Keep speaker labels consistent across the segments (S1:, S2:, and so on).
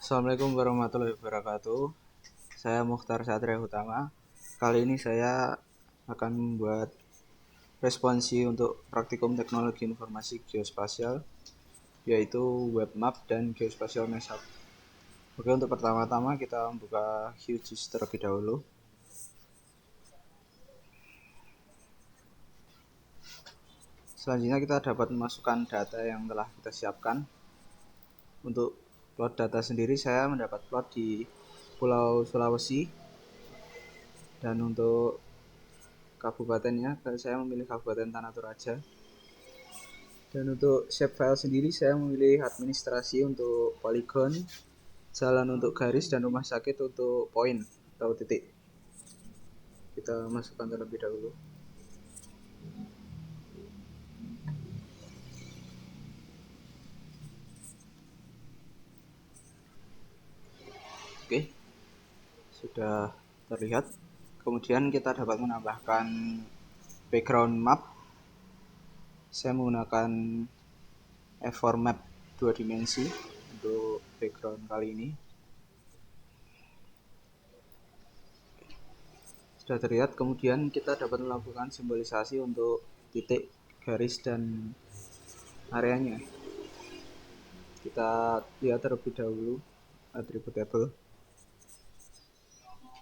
S1: Assalamualaikum warahmatullahi wabarakatuh. Saya Mukhtar Satria Utama. Kali ini saya akan membuat responsi untuk praktikum teknologi informasi geospasial, yaitu web map dan geospatial mashup. Oke, untuk pertama-tama kita membuka QGIS terlebih dahulu. Selanjutnya kita dapat memasukkan data yang telah kita siapkan. Untuk plot data sendiri saya mendapat plot di Pulau Sulawesi, dan untuk kabupatennya saya memilih Kabupaten Tanah Toraja. Dan untuk shape file sendiri saya memilih administrasi untuk poligon, jalan untuk garis, dan rumah sakit untuk poin atau titik. Kita masukkan terlebih dahulu. Oke, sudah terlihat. Kemudian kita dapat menambahkan background map. Saya menggunakan F4 map 2 dimensi untuk background kali ini. Sudah terlihat. Kemudian kita dapat melakukan simbolisasi untuk titik, garis, dan areanya. Kita lihat terlebih dahulu atribut table.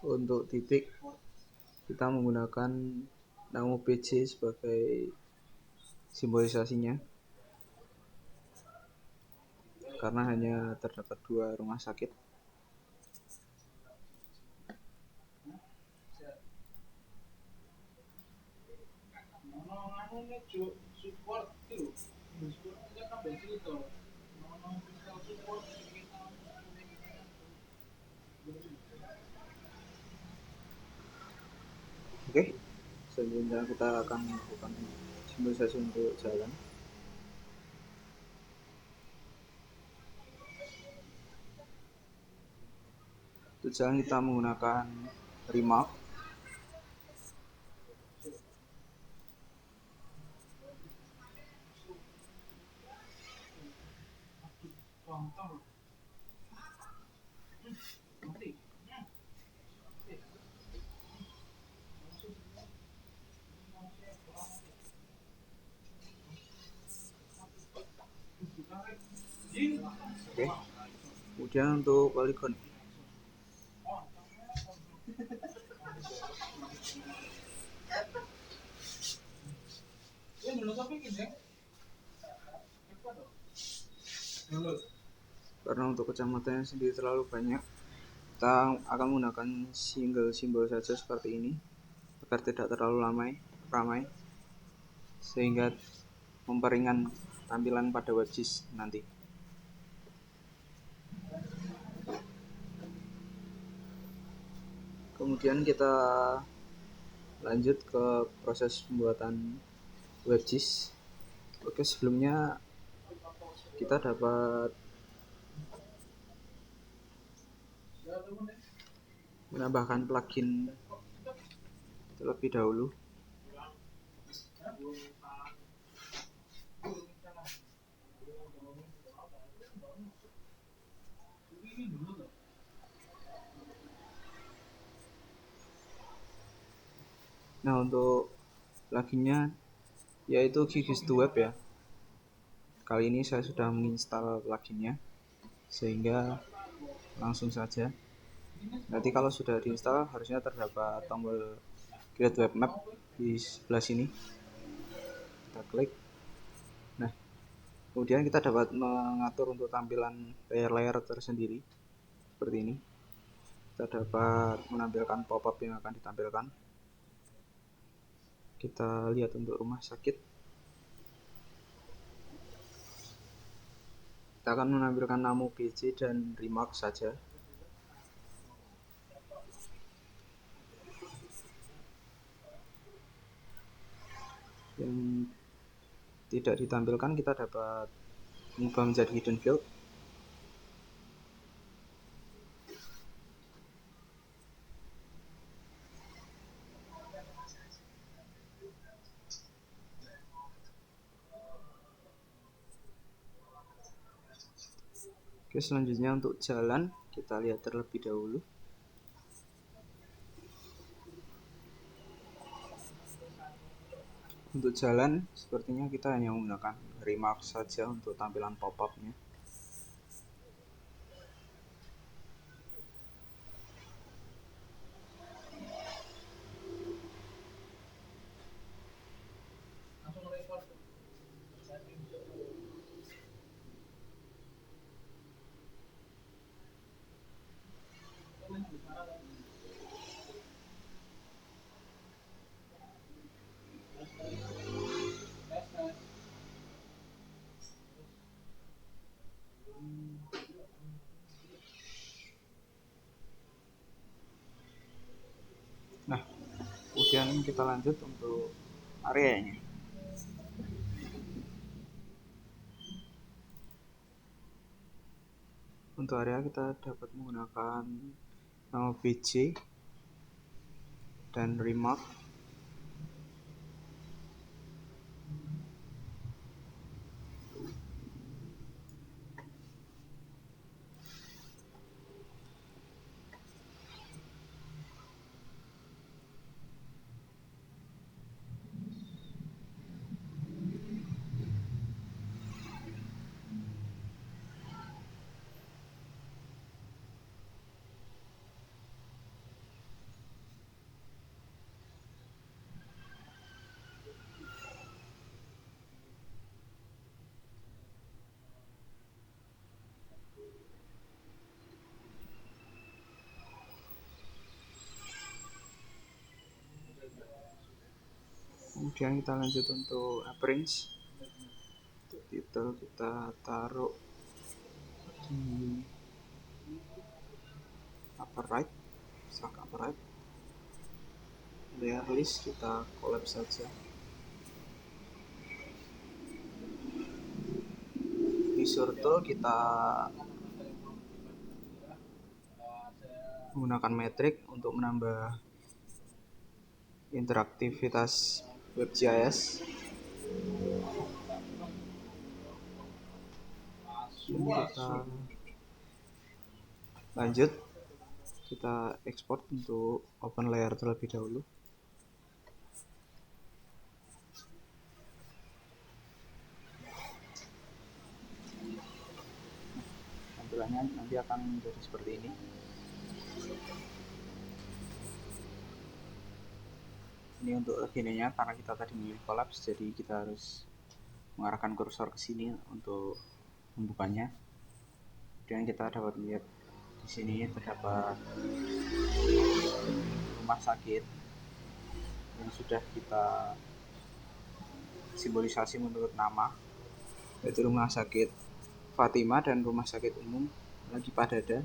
S1: Untuk titik kita menggunakan nama PC sebagai simbolisasinya, karena hanya terdapat 2 rumah sakit. Oke, selanjutnya kita akan melakukan simbolisasi untuk jalan. Untuk jalan kita menggunakan remark. Oke. Kemudian untuk poligon karena untuk kecamatannya sendiri terlalu banyak, kita akan menggunakan single simbol saja seperti ini agar tidak terlalu ramai, sehingga memperingan tampilan pada WebGIS nanti. Kemudian kita lanjut ke proses pembuatan WebGIS. Oke, sebelumnya kita dapat menambahkan plugin terlebih dahulu. Nah, untuk pluginnya yaitu QGIS to Web ya. Kali ini saya sudah menginstal pluginnya, sehingga langsung saja. Nanti kalau sudah diinstal harusnya terdapat tombol Create Web Map di sebelah sini. Kita klik. Nah, kemudian kita dapat mengatur untuk tampilan layer-layer tersendiri seperti ini. Kita dapat menampilkan pop-up yang akan ditampilkan. Kita lihat untuk rumah sakit. Kita akan menampilkan nama PC dan remark saja. Yang tidak ditampilkan kita dapat mengubah menjadi hidden field. Oke, selanjutnya untuk jalan kita lihat terlebih dahulu. Untuk jalan sepertinya kita hanya menggunakan remark saja untuk tampilan pop-up-nya. Nah, kemudian kita lanjut untuk areanya. Untuk area kita dapat menggunakan nama BJ dan remark. Kemudian kita lanjut untuk appearance. Untuk title kita taruh di upper right, sak upper right. Layer list kita collapse saja. Visor tool kita menggunakan metrik untuk menambah interaktivitas WebGIS. Kita lanjut, kita export untuk open layer terlebih dahulu. Tampilannya nanti akan menjadi seperti ini. Ini untuk legendanya, karena kita tadi memilih collapse, jadi kita harus mengarahkan kursor ke sini untuk membukanya. Dan kita dapat lihat di sini terdapat rumah sakit yang sudah kita simbolisasi menurut nama, yaitu Rumah Sakit Fatima dan Rumah Sakit Umum Lagi Padada.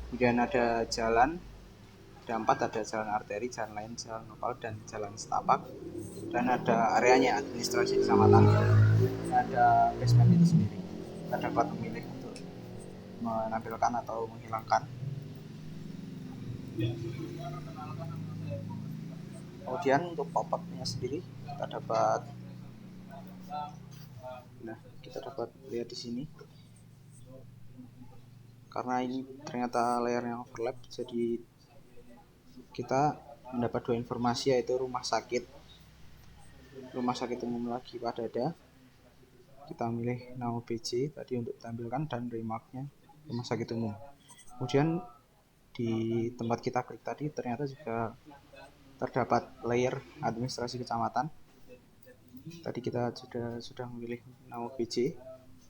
S1: Kemudian ada jalan, ada 4, ada jalan arteri, jalan lain, jalan lokal, dan jalan setapak. Dan ada areanya, administrasi kecamatan, ada basement itu sendiri. Kita dapat memilih untuk menampilkan atau menghilangkan. Kemudian untuk pop-up-nya sendiri kita dapat lihat di sini. Karena ini ternyata layarnya overlap, jadi kita mendapat 2 informasi, yaitu Rumah Sakit Umum Lagi Padada. Kita milih nama BJ tadi untuk tampilkan dan remarknya Rumah Sakit Umum. Kemudian di tempat kita klik tadi ternyata juga terdapat layer administrasi kecamatan. Tadi kita sudah memilih nama BJ,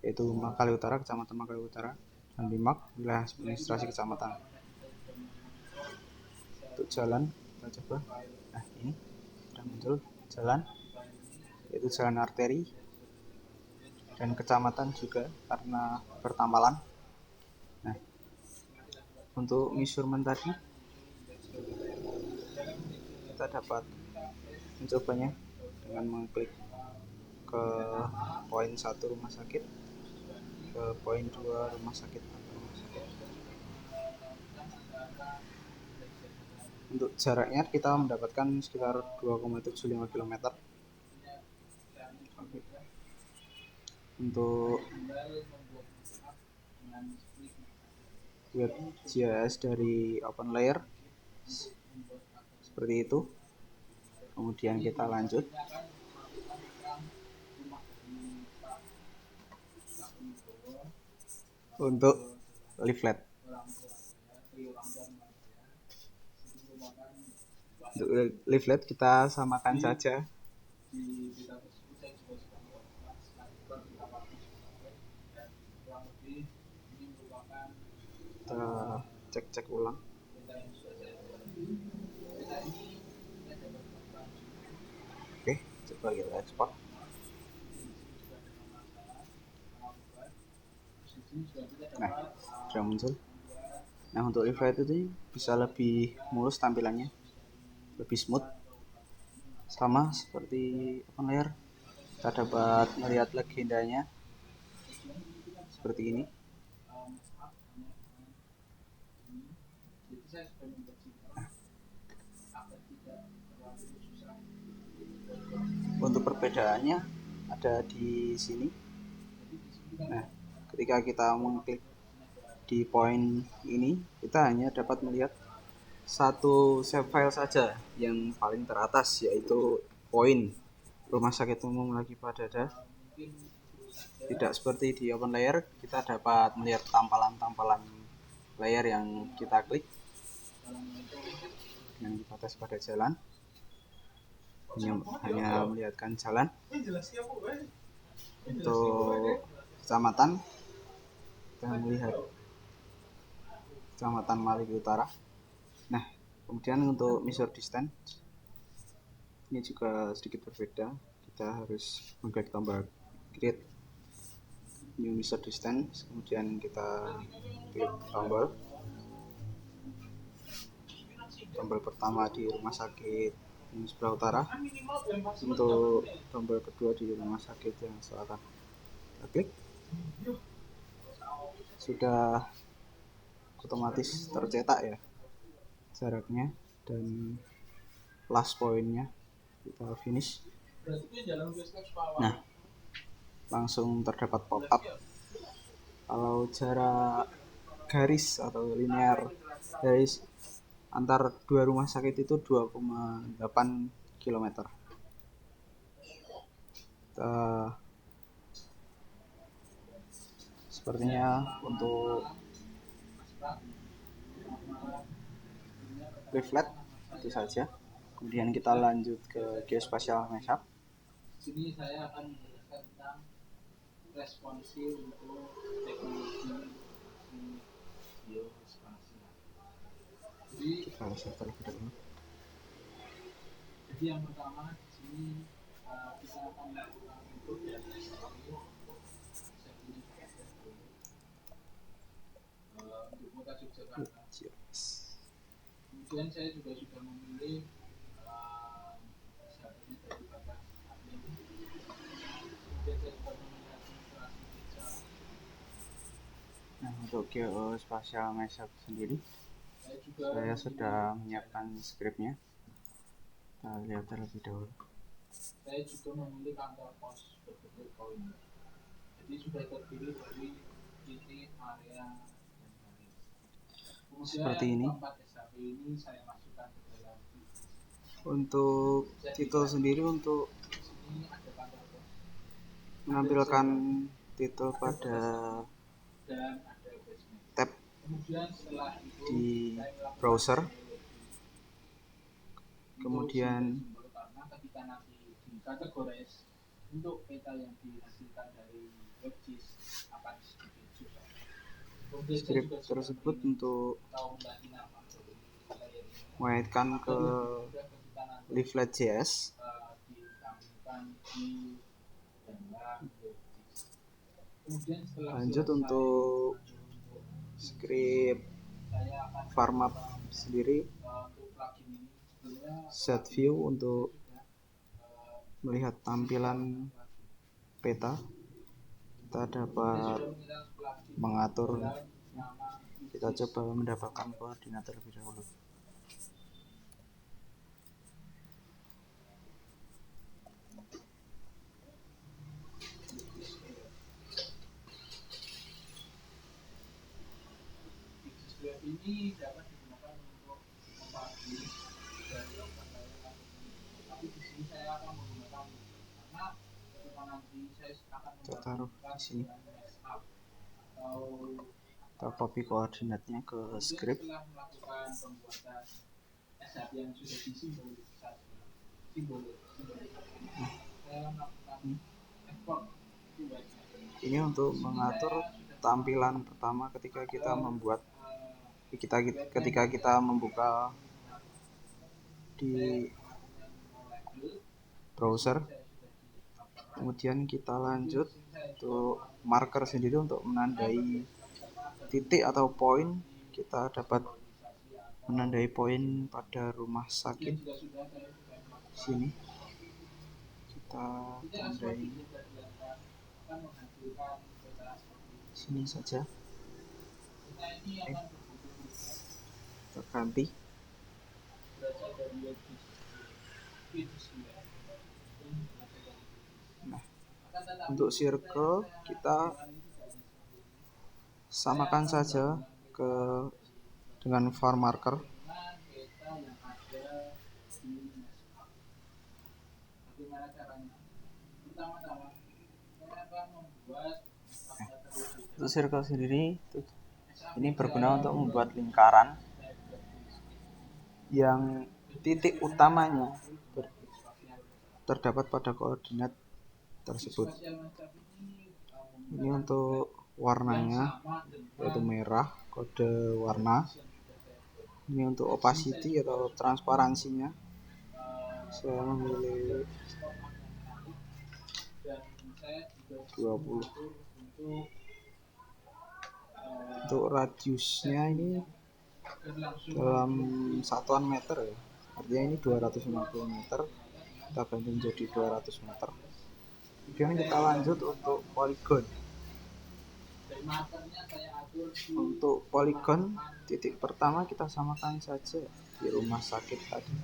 S1: yaitu Mangkali Utara, Kecamatan Mangkali Utara, dan remark wilayah administrasi kecamatan. Untuk jalan kita coba. Nah, ini sudah muncul jalan, yaitu jalan arteri dan kecamatan juga karena bertambalan. Nah, untuk measurement tadi kita dapat mencobanya dengan mengklik ke poin 1 rumah sakit, ke poin 2 rumah sakit. Untuk jaraknya kita mendapatkan sekitar 2,75 km. Untuk WebGIS dari OpenLayer seperti itu. Kemudian kita lanjut untuk leaflet. Untuk leaflet kita samakan saja. Kita cek-cek ulang. Oke, coba kita ekspor. Nah, sudah muncul. Nah, untuk leaflet itu bisa lebih mulus tampilannya, lebih smooth, sama seperti OpenLayer. Kita dapat melihat legendanya seperti ini. Untuk perbedaannya ada di sini. Nah, ketika kita mengklik di poin ini, kita hanya dapat melihat satu save file saja yang paling teratas, yaitu poin Rumah Sakit Umum Lagi Padada. Tidak seperti di OpenLayer, kita dapat melihat tampalan-tampalan layer yang kita klik yang dibatas pada jalan. Hanya melihatkan jalan. Untuk kecamatan, kita melihat Kecamatan Maliki Utara. Nah, kemudian untuk measure distance ini juga sedikit berbeda. Kita harus mengklik tombol create new measure distance, kemudian kita klik tombol pertama di Rumah Sakit yang sebelah utara, untuk tombol kedua di Rumah Sakit yang selatan. Kita klik, sudah otomatis tercetak ya jaraknya dan last pointnya. Kita finish. Nah, langsung terdapat pop-up kalau jarak garis atau linear garis antar dua rumah sakit itu 2,8 km. Sepertinya untuk leaflet itu saja. Kemudian kita lanjut ke geospatial mashup. Sini saya akan menjelaskan tentang responsi untuk teknologi geospasial. Jadi kita lihat terlebih dahulu. Jadi yang pertama di sini kita akan melakukan untuk kota Yogyakarta. Kemudian saya juga sudah memilih sahabatnya dari batas admin. Kemudian saya juga memilih administrasi desa. Nah, untuk geospatial mashup sendiri, saya sudah menyiapkan skripnya. Kita lihat terlebih dahulu. Saya juga memilih kantor pos berbentuk koin. Jadi sudah terdiri dari titik, area, dan garis. Seperti ini. Untuk titel sendiri, untuk menampilkan titel pada tab di browser. Kemudian untuk peta yang dihasilkan dari WebGIS akan script tersebut untuk mengaitkan ke leaflet.js. Lanjut untuk script farmap sendiri, set view untuk melihat tampilan peta. Kita dapat mengatur, kita coba mendapatkan koordinat terlebih dahulu. Kita taruh di sini, kita copy koordinatnya ke script. Ini untuk mengatur tampilan pertama ketika kita membuka di browser. Kemudian kita lanjut untuk marker sendiri untuk menandai titik atau poin. Kita dapat menandai poin pada rumah sakit sini, kita tandai sini saja. Kita ganti. Nah, untuk circle kita samakan saja dengan var marker. Untuk circle sendiri ini berguna untuk membuat lingkaran yang titik utamanya terdapat pada koordinat tersebut. Ini untuk warnanya yaitu merah, kode warna. Ini untuk opacity atau transparansinya, saya memilih 20. Untuk radiusnya ini dalam satuan meter ya, artinya ini 250 meter, kita ganti menjadi 200 meter. Kemudian kita lanjut untuk poligon. Untuk poligon, titik pertama kita samakan saja di rumah sakit tadi.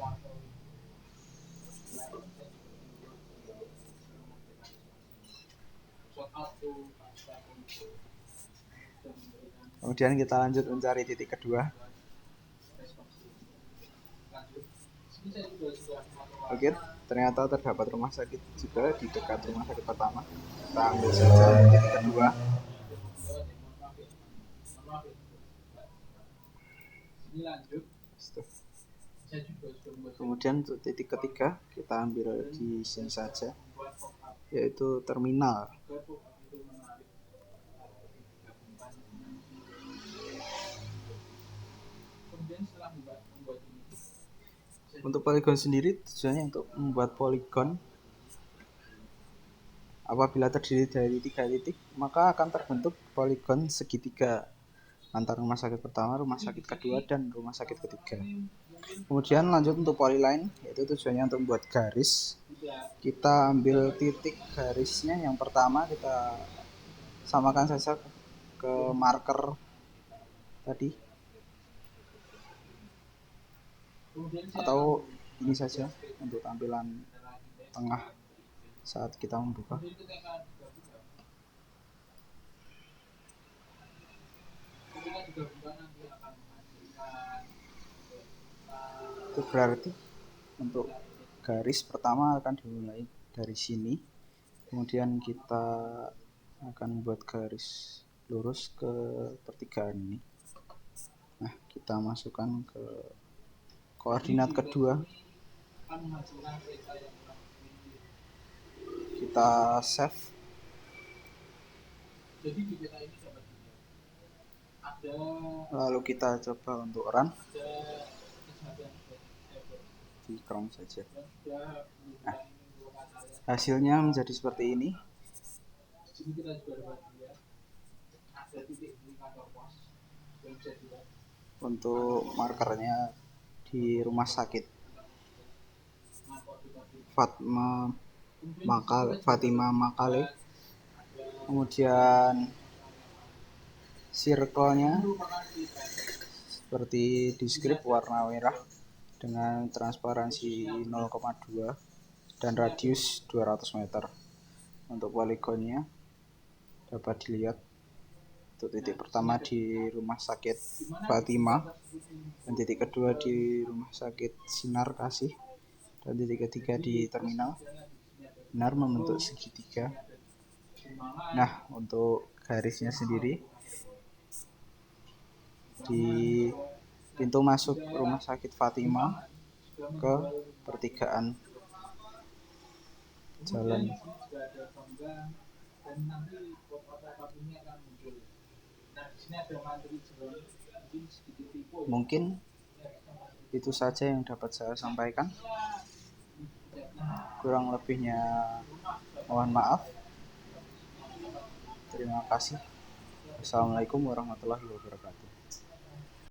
S1: Kemudian kita lanjut mencari titik kedua. Oke, ternyata terdapat rumah sakit juga di dekat rumah sakit pertama. Kita ambil saja titik kedua. Kemudian untuk titik ketiga kita ambil di sini saja, yaitu terminal. Untuk poligon sendiri tujuannya untuk membuat poligon apabila terdiri dari 3 titik, maka akan terbentuk poligon segitiga antara rumah sakit pertama, rumah sakit kedua, dan rumah sakit ketiga. Kemudian lanjut untuk polyline, yaitu tujuannya untuk membuat garis. Kita ambil titik garisnya yang pertama, kita samakan saja ke marker tadi, atau ini saja untuk tampilan tengah saat kita membuka. Itu berarti untuk garis pertama akan dimulai dari sini, kemudian kita akan membuat garis lurus ke pertigaan ini. Nah, kita masukkan ke koordinat kedua, kita save. Lalu kita coba untuk run, di crown saja. Nah, hasilnya menjadi seperti ini. Untuk markernya di rumah sakit Fatima Makale. Kemudian circle-nya seperti di script, warna merah dengan transparansi 0,2 dan radius 200 meter. Untuk poligonnya dapat dilihat Untuk titik pertama di Rumah Sakit Fatima, dan titik kedua di Rumah Sakit Sinar Kasih, dan titik ketiga di terminal benar membentuk segitiga. Nah, untuk garisnya sendiri di pintu masuk Rumah Sakit Fatima ke pertigaan jalan. Mungkin itu saja yang dapat saya sampaikan. Kurang lebihnya mohon maaf. Terima kasih. Assalamualaikum warahmatullahi wabarakatuh.